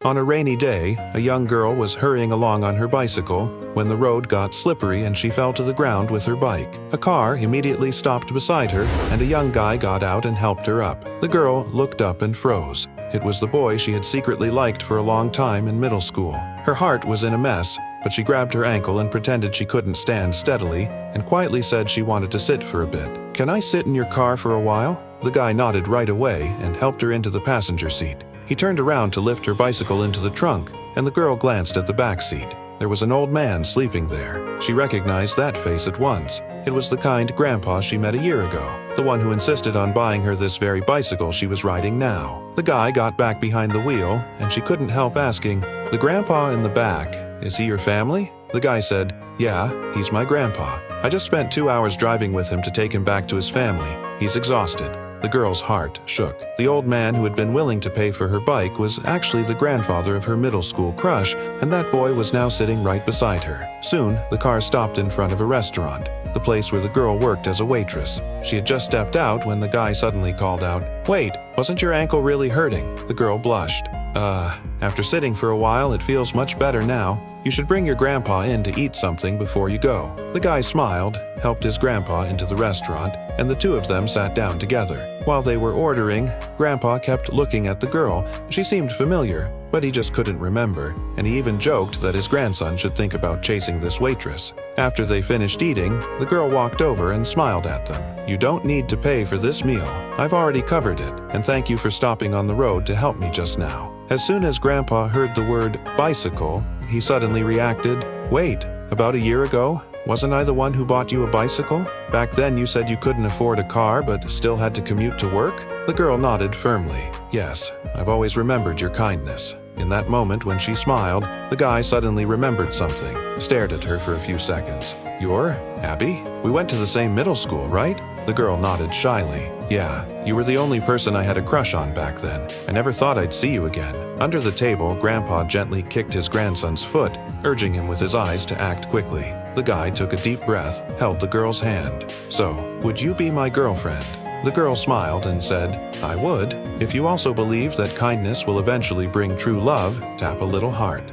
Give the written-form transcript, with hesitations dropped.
On a rainy day, a young girl was hurrying along on her bicycle when the road got slippery and she fell to the ground with her bike. A car immediately stopped beside her, and a young guy got out and helped her up. The girl looked up and froze. It was the boy she had secretly liked for a long time in middle school. Her heart was in a mess, but she grabbed her ankle and pretended she couldn't stand steadily and quietly said she wanted to sit for a bit. "Can I sit in your car for a while?" The guy nodded right away and helped her into the passenger seat. He turned around to lift her bicycle into the trunk, and the girl glanced at the back seat. There was an old man sleeping there. She recognized that face at once. It was the kind grandpa she met a year ago, the one who insisted on buying her this very bicycle she was riding now. The guy got back behind the wheel, and she couldn't help asking, "The grandpa in the back, is he your family?" The guy said, "Yeah, he's my grandpa. I just spent 2 hours driving with him to take him back to his family. He's exhausted." The girl's heart shook. The old man who had been willing to pay for her bike was actually the grandfather of her middle school crush, and that boy was now sitting right beside her. Soon, the car stopped in front of a restaurant, the place where the girl worked as a waitress. She had just stepped out when the guy suddenly called out, "Wait, wasn't your ankle really hurting?" The girl blushed. After sitting for a while, it feels much better now. You should bring your grandpa in to eat something before you go." The guy smiled, helped his grandpa into the restaurant, and the two of them sat down together. While they were ordering, Grandpa kept looking at the girl. She seemed familiar, but he just couldn't remember, and he even joked that his grandson should think about chasing this waitress. After they finished eating, the girl walked over and smiled at them. "You don't need to pay for this meal. I've already covered it, and thank you for stopping on the road to help me just now." As soon as Grandpa heard the word bicycle, he suddenly reacted, "Wait, about a year ago? Wasn't I the one who bought you a bicycle? Back then you said you couldn't afford a car but still had to commute to work?" The girl nodded firmly. "Yes, I've always remembered your kindness." In that moment when she smiled, the guy suddenly remembered something, stared at her for a few seconds. "You're Abby? We went to the same middle school, right?" The girl nodded shyly. "Yeah, you were the only person I had a crush on back then. I never thought I'd see you again." Under the table, Grandpa gently kicked his grandson's foot, urging him with his eyes to act quickly. The guy took a deep breath, held the girl's hand. "So, would you be my girlfriend?" The girl smiled and said, "I would. If you also believe that kindness will eventually bring true love, tap a little heart."